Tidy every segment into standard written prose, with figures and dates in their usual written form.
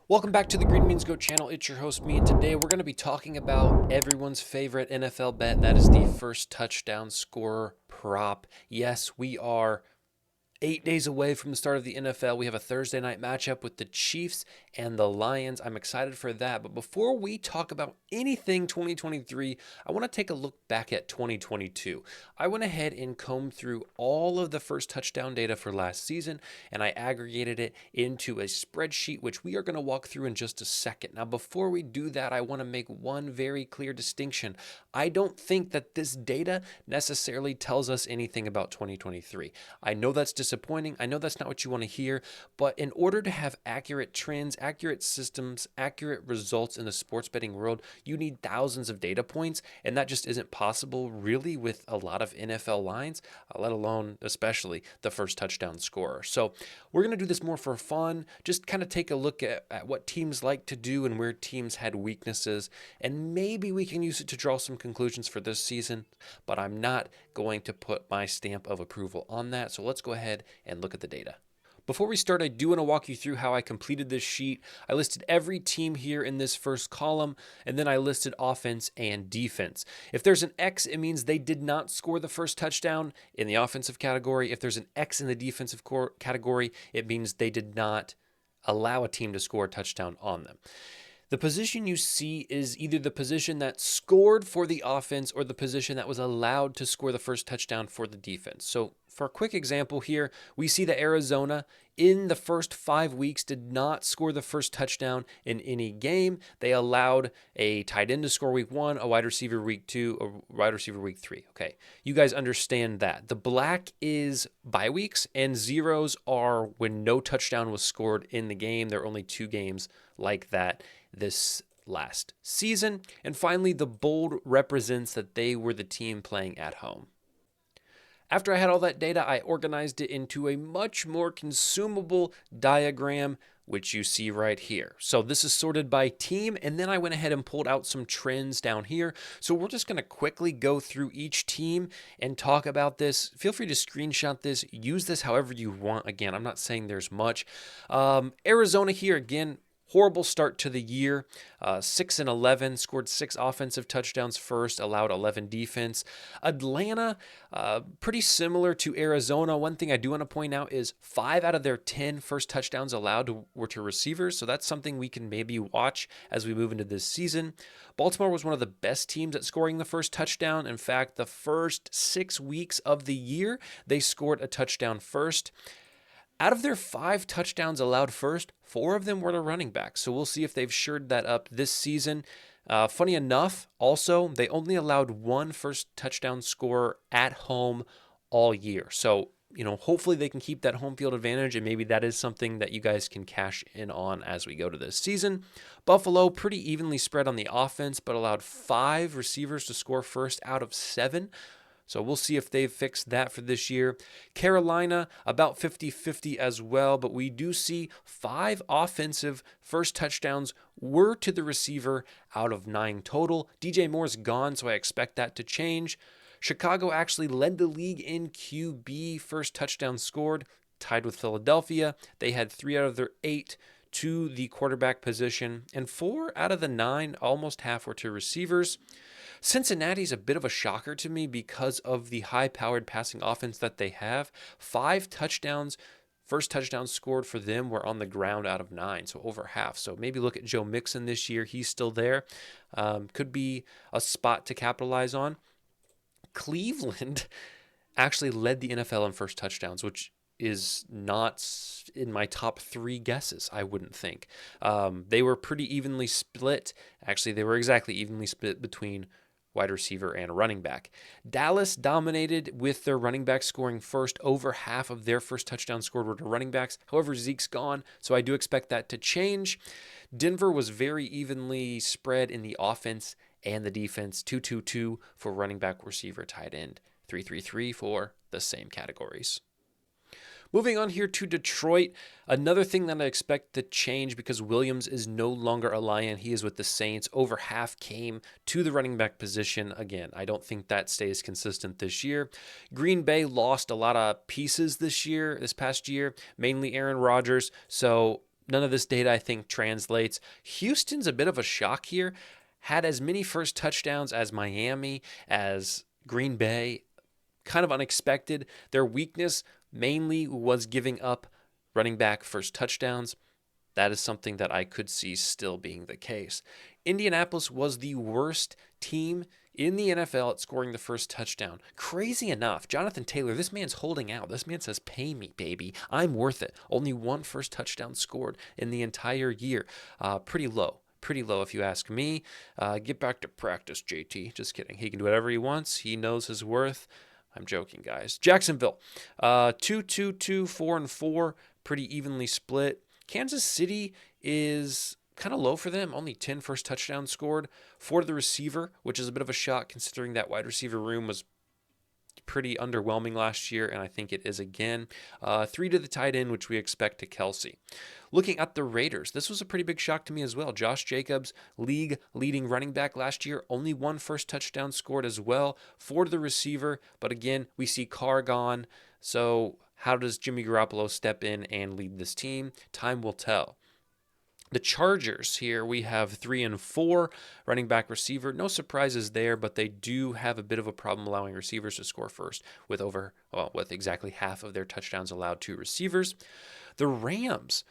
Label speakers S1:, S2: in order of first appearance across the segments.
S1: Welcome back to the Green Means Goat channel. It's your host, me, and today we're going to be talking about everyone's favorite NFL bet. That is the first touchdown scorer prop. Yes, we are 8 days away from the start of the NFL. We have a Thursday night matchup with the Chiefs and the Lions. I'm excited for that. But before we talk about anything 2023, I want to take a look back at 2022. I went ahead and combed through all of the first touchdown data for last season, and I aggregated it into a spreadsheet, which we are going to walk through in just a second. Now, before we do that, I want to make one very clear distinction. I don't think that this data necessarily tells us anything about 2023. I know that's disappointing. I know that's not what you want to hear, but in order to have accurate trends, accurate systems, accurate results in the sports betting world, you need thousands of data points, and that just isn't possible really with a lot of NFL lines, let alone especially the first touchdown scorer. So we're going to do this more for fun, just kind of take a look at what teams like to do and where teams had weaknesses, and maybe we can use it to draw some conclusions for this season, but I'm not going to put my stamp of approval on that. So let's go ahead and look at the data. Before we start, I do want to walk you through how I completed this sheet. I listed every team here in this first column, and then I listed offense and defense. If there's an X, it means they did not score the first touchdown in the offensive category. If there's an X in the defensive category, it means they did not allow a team to score a touchdown on them. The position you see is either the position that scored for the offense or the position that was allowed to score the first touchdown for the defense. So for a quick example here, we see that Arizona in the first 5 weeks did not score the first touchdown in any game. They allowed a tight end to score week 1, a wide receiver week 2, a wide receiver week 3. Okay, you guys understand that. The black is bye weeks and zeros are when no touchdown was scored in the game. There are only 2 games like that this last season. And finally, the bold represents that they were the team playing at home. After I had all that data, I organized it into a much more consumable diagram, which you see right here. So this is sorted by team, and then I went ahead and pulled out some trends down here. So we're just going to quickly go through each team and talk about this. Feel free to screenshot this, use this however you want. Again, I'm not saying there's much. Arizona here, again, horrible start to the year, 6-11, scored 6 offensive touchdowns first, allowed 11 defense. Atlanta, pretty similar to Arizona. One thing I do want to point out is 5 out of their 10 first touchdowns allowed were to receivers, so that's something we can maybe watch as we move into this season. Baltimore was one of the best teams at scoring the first touchdown. In fact, the first 6 weeks of the year, they scored a touchdown first. Out of their 5 touchdowns allowed first, 4 of them were to running backs. So we'll see if they've shored that up this season. Funny enough, also, they only allowed 1 first touchdown scorer at home all year. So, hopefully they can keep that home field advantage, and maybe that is something that you guys can cash in on as we go to this season. Buffalo, pretty evenly spread on the offense, but allowed 5 receivers to score first out of 7. So we'll see if they've fixed that for this year. Carolina, about 50-50 as well, but we do see 5 offensive first touchdowns were to the receiver out of 9 total. DJ Moore's gone, so I expect that to change. Chicago actually led the league in QB first touchdown scored, tied with Philadelphia. They had 3 out of their 8 to the quarterback position, and 4 out of the 9, almost half, were to receivers. Cincinnati's a bit of a shocker to me because of the high-powered passing offense that they have. 5 touchdowns, first touchdowns scored for them were on the ground out of 9, so over half. So maybe look at Joe Mixon this year. He's still there. Could be a spot to capitalize on. Cleveland actually led the NFL in first touchdowns, which is not in my top 3 guesses, I wouldn't think. They were pretty evenly split. Actually, they were exactly evenly split between wide receiver and running back. Dallas dominated with their running backs scoring first. Over half of their first touchdowns scored were to running backs. However, Zeke's gone, so I do expect that to change. Denver was very evenly spread in the offense and the defense. 2-2-2 for running back, receiver, tight end. 3-3-3 for the same categories. Moving on here to Detroit, another thing that I expect to change because Williams is no longer a Lion. He is with the Saints. Over half came to the running back position. Again, I don't think that stays consistent this year. Green Bay lost a lot of pieces this past year, mainly Aaron Rodgers. So None of this data, I think, translates. Houston's a bit of a shock here. Had as many first touchdowns as Miami, as Green Bay. Kind of unexpected. Their weakness mainly was giving up running back first touchdowns. That is something that I could see still being the case. Indianapolis was the worst team in the NFL at scoring the first touchdown. Crazy enough, Jonathan Taylor, this man's holding out. This man says, pay me, baby. I'm worth it. Only one first touchdown scored in the entire year. Pretty low. Pretty low if you ask me. Get back to practice, JT. Just kidding. He can do whatever he wants. He knows his worth. I'm joking, guys. Jacksonville, 2-2-2, 4-4, pretty evenly split. Kansas City is kind of low for them. Only 10 first touchdowns scored. 4 to the receiver, which is a bit of a shock considering that wide receiver room was pretty underwhelming last year, and I think it is again. 3 to the tight end, which we expect to Kelsey. Looking at the Raiders, this was a pretty big shock to me as well. Josh Jacobs, league-leading running back last year, only 1 first touchdown scored as well. 4 to the receiver, but again, we see Carr gone. So how does Jimmy Garoppolo step in and lead this team? Time will tell. The Chargers here, we have 3 and 4 running back receiver. No surprises there, but they do have a bit of a problem allowing receivers to score first with exactly half of their touchdowns allowed to receivers. The Rams,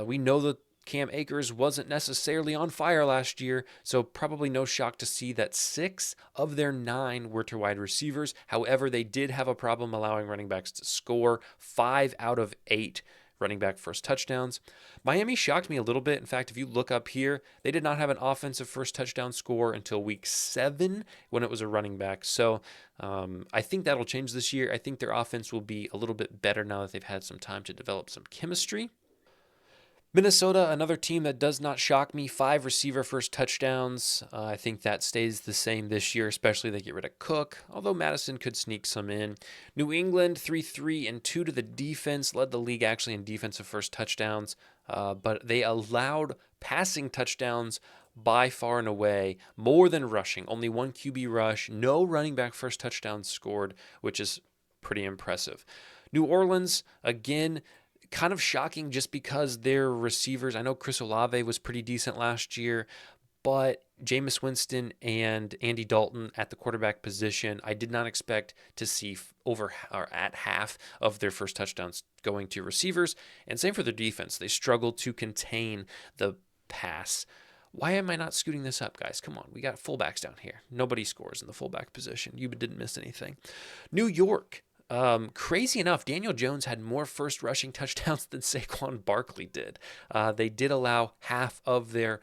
S1: we know that Cam Akers wasn't necessarily on fire last year, so probably no shock to see that 6 of their 9 were to wide receivers. However, they did have a problem allowing running backs to score. 5 out of 8 running back first touchdowns. Miami shocked me a little bit. In fact, if you look up here, they did not have an offensive first touchdown score until week 7 when it was a running back. So I think that'll change this year. I think their offense will be a little bit better now that they've had some time to develop some chemistry. Minnesota, another team that does not shock me. 5 receiver first touchdowns. I think that stays the same this year, especially they get rid of Cook, although Madison could sneak some in. New England, 3-3 and 2 to the defense, led the league actually in defensive first touchdowns, but they allowed passing touchdowns by far and away, more than rushing. Only 1 QB rush, no running back first touchdowns scored, which is pretty impressive. New Orleans, again, kind of shocking just because their receivers, I know Chris Olave was pretty decent last year, but Jameis Winston and Andy Dalton at the quarterback position, I did not expect to see over or at half of their first touchdowns going to receivers. And same for their defense. They struggled to contain the pass. Why am I not scooting this up, guys? Come on, we got fullbacks down here. Nobody scores in the fullback position. You didn't miss anything. New York. Crazy enough, Daniel Jones had more first rushing touchdowns than Saquon Barkley did. They did allow half of their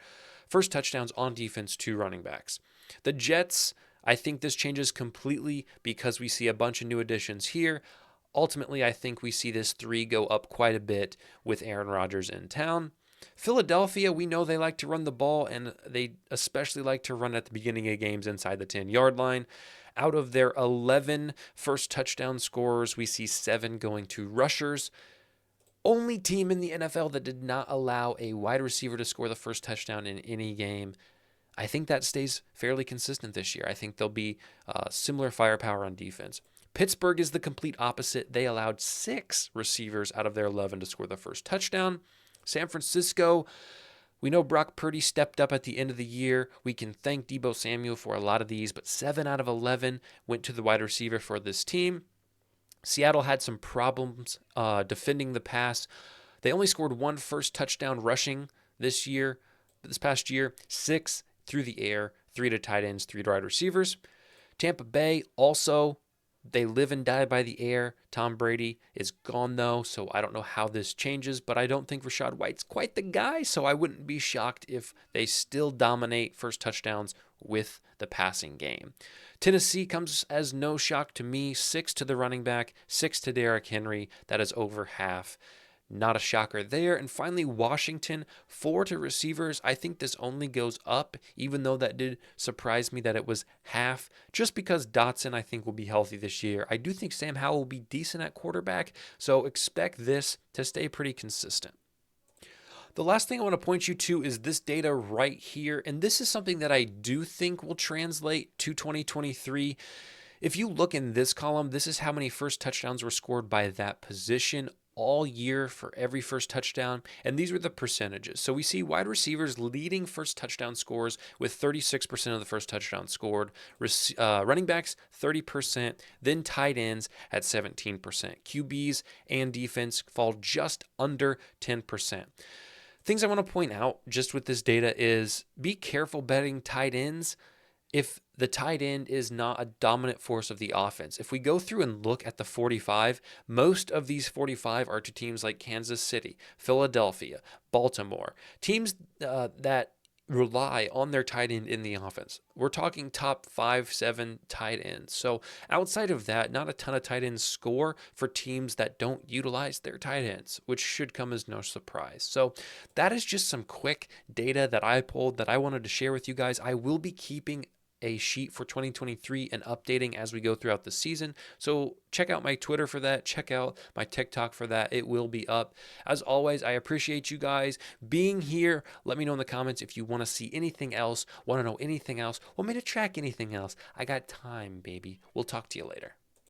S1: first touchdowns on defense to running backs. The Jets, I think this changes completely because we see a bunch of new additions here. Ultimately, I think we see this 3 go up quite a bit with Aaron Rodgers in town. Philadelphia, we know they like to run the ball, and they especially like to run at the beginning of games inside the 10-yard line. Out of their 11 first touchdown scorers, we see 7 going to rushers. Only team in the NFL that did not allow a wide receiver to score the first touchdown in any game. I think that stays fairly consistent this year. I think there'll be similar firepower on defense. Pittsburgh is the complete opposite. They allowed 6 receivers out of their 11 to score the first touchdown. San Francisco, we know Brock Purdy stepped up at the end of the year. We can thank Deebo Samuel for a lot of these, but 7 out of 11 went to the wide receiver for this team. Seattle had some problems defending the pass. They only scored 1 first touchdown rushing this past year, 6 through the air, 3 to tight ends, 3 to wide receivers. Tampa Bay also, they live and die by the air. Tom Brady is gone, though, so I don't know how this changes, but I don't think Rachaad White's quite the guy, so I wouldn't be shocked if they still dominate first touchdowns with the passing game. Tennessee comes as no shock to me. 6 to the running back, 6 to Derrick Henry. That is over half. Not a shocker there. And finally, Washington, 4 to receivers. I think this only goes up, even though that did surprise me that it was half, just because Dotson, I think, will be healthy this year. I do think Sam Howell will be decent at quarterback, so expect this to stay pretty consistent. The last thing I want to point you to is this data right here, and this is something that I do think will translate to 2023. If you look in this column, this is how many first touchdowns were scored by that position. all year for every first touchdown, and these were the percentages. So we see wide receivers leading first touchdown scores with 36% of the first touchdown scored, running backs 30%, then tight ends at 17%. QBs and defense fall just under 10%. Things I want to point out just with this data is be careful betting tight ends if the tight end is not a dominant force of the offense. If we go through and look at the 45, most of these 45 are to teams like Kansas City, Philadelphia, Baltimore, teams that rely on their tight end in the offense. We're talking top 5, 7 tight ends. So outside of that, not a ton of tight ends score for teams that don't utilize their tight ends, which should come as no surprise. So that is just some quick data that I pulled that I wanted to share with you guys. I will be keeping a sheet for 2023 and updating as we go throughout the season. So check out my Twitter for that. Check out my TikTok for that. It will be up. As always, I appreciate you guys being here. Let me know in the comments if you want to see anything else, want to know anything else, want me to track anything else. I got time, baby. We'll talk to you later.